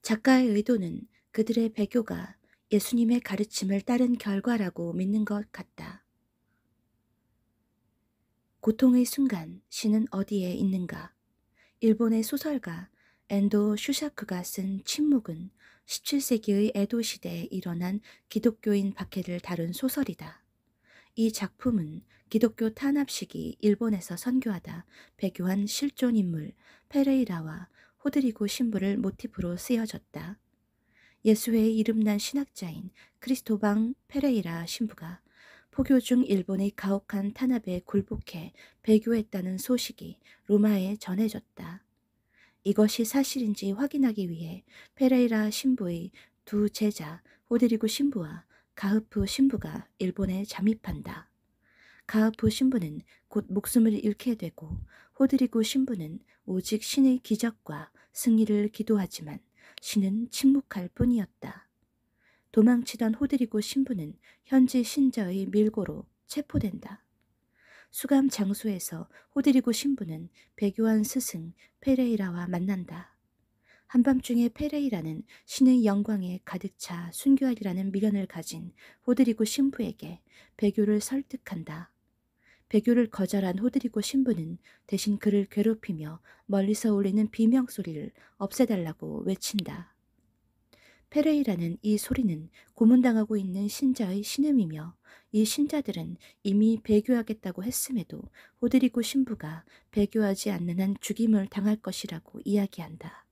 작가의 의도는 그들의 배교가 예수님의 가르침을 따른 결과라고 믿는 것 같다. 고통의 순간 신은 어디에 있는가? 일본의 소설가 엔도 슈샤크가 쓴 침묵은 17세기의 에도 시대에 일어난 기독교인 박해를 다룬 소설이다. 이 작품은 기독교 탄압 시기 일본에서 선교하다 배교한 실존 인물 페레이라와 호드리고 신부를 모티프로 쓰여졌다. 예수회의 이름난 신학자인 크리스토방 페레이라 신부가 포교 중 일본의 가혹한 탄압에 굴복해 배교했다는 소식이 로마에 전해졌다. 이것이 사실인지 확인하기 위해 페레이라 신부의 두 제자 호드리고 신부와 가흐프 신부가 일본에 잠입한다. 가흐프 신부는 곧 목숨을 잃게 되고 호드리고 신부는 오직 신의 기적과 승리를 기도하지만 신은 침묵할 뿐이었다. 도망치던 호드리고 신부는 현지 신자의 밀고로 체포된다. 수감 장소에서 호드리고 신부는 배교한 스승 페레이라와 만난다. 한밤중에 페레이라는 신의 영광에 가득 차 순교하리라는 미련을 가진 호드리고 신부에게 배교를 설득한다. 배교를 거절한 호드리고 신부는 대신 그를 괴롭히며 멀리서 울리는 비명소리를 없애달라고 외친다. 페레이라는 이 소리는 고문당하고 있는 신자의 신음이며 이 신자들은 이미 배교하겠다고 했음에도 호드리고 신부가 배교하지 않는 한 죽임을 당할 것이라고 이야기한다.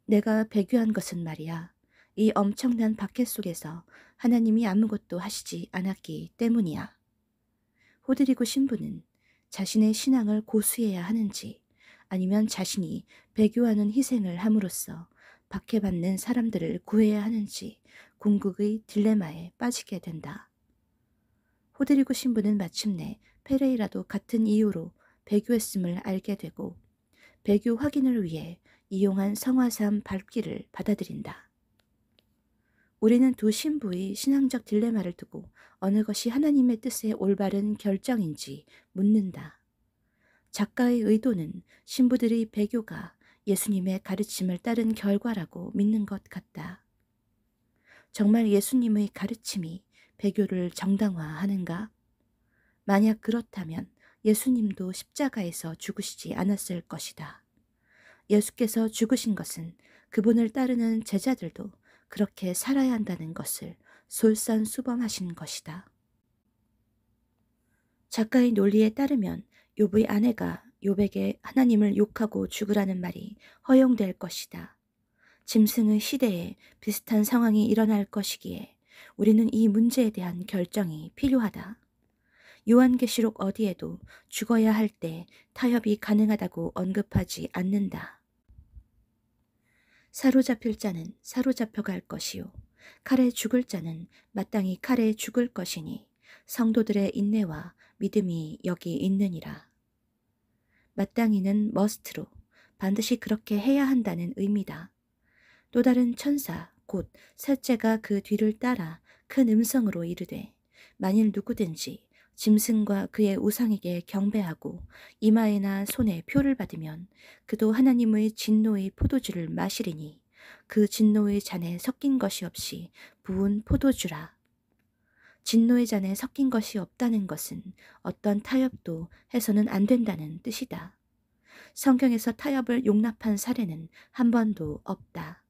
내가 배교한 것은 말이야. 이 엄청난 박해 속에서 하나님이 아무것도 하시지 않았기 때문이야. 호드리고 신부는 자신의 신앙을 고수해야 하는지 아니면 자신이 배교하는 희생을 함으로써 박해받는 사람들을 구해야 하는지 궁극의 딜레마에 빠지게 된다. 호드리고 신부는 마침내 페레이라도 같은 이유로 배교했음을 알게 되고 배교 확인을 위해 이용한 성화삼 밟기를 받아들인다. 우리는 두 신부의 신앙적 딜레마를 두고 어느 것이 하나님의 뜻의 올바른 결정인지 묻는다. 작가의 의도는 신부들의 배교가 예수님의 가르침을 따른 결과라고 믿는 것 같다. 정말 예수님의 가르침이 배교를 정당화하는가? 만약 그렇다면 예수님도 십자가에서 죽으시지 않았을 것이다. 예수께서 죽으신 것은 그분을 따르는 제자들도 그렇게 살아야 한다는 것을 솔선수범하신 것이다. 작가의 논리에 따르면 욥의 아내가 욥에게 하나님을 욕하고 죽으라는 말이 허용될 것이다. 짐승의 시대에 비슷한 상황이 일어날 것이기에 우리는 이 문제에 대한 결정이 필요하다. 요한계시록 어디에도 죽어야 할 때 타협이 가능하다고 언급하지 않는다. 사로잡힐 자는 사로잡혀갈 것이요 칼에 죽을 자는 마땅히 칼에 죽을 것이니 성도들의 인내와 믿음이 여기 있느니라. 마땅히는 머스트로 반드시 그렇게 해야 한다는 의미다. 또 다른 천사 곧 셋째가 그 뒤를 따라 큰 음성으로 이르되 만일 누구든지 짐승과 그의 우상에게 경배하고 이마에나 손에 표를 받으면 그도 하나님의 진노의 포도주를 마시리니 그 진노의 잔에 섞인 것이 없이 부은 포도주라. 진노의 잔에 섞인 것이 없다는 것은 어떤 타협도 해서는 안 된다는 뜻이다. 성경에서 타협을 용납한 사례는 한 번도 없다.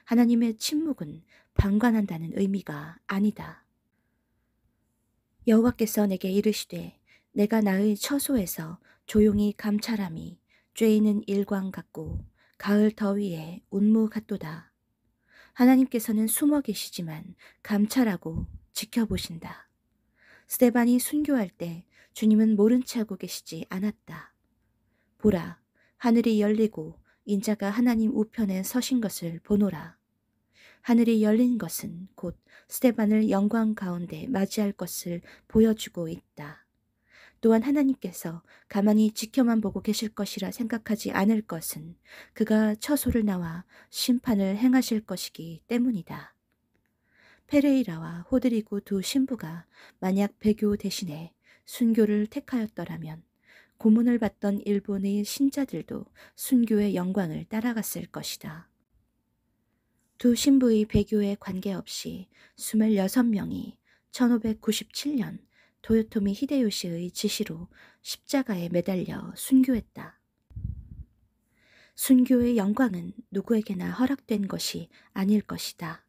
하나님의 침묵은 방관한다는 의미가 아니다. 여호와께서 내게 이르시되 내가 나의 처소에서 조용히 감찰함이 쬐이는 일광 같고 가을 더위에 운무 같도다. 하나님께서는 숨어 계시지만 감찰하고 지켜보신다. 스데반이 순교할 때 주님은 모른 채 하고 계시지 않았다. 보라, 하늘이 열리고 인자가 하나님 우편에 서신 것을 보노라. 하늘이 열린 것은 곧 스데반을 영광 가운데 맞이할 것을 보여주고 있다. 또한 하나님께서 가만히 지켜만 보고 계실 것이라 생각하지 않을 것은 그가 처소를 나와 심판을 행하실 것이기 때문이다. 페레이라와 호드리고 두 신부가 만약 배교 대신에 순교를 택하였더라면 고문을 받던 일본의 신자들도 순교의 영광을 따라갔을 것이다. 두 신부의 배교에 관계없이 26명이 1597년 도요토미 히데요시의 지시로 십자가에 매달려 순교했다. 순교의 영광은 누구에게나 허락된 것이 아닐 것이다.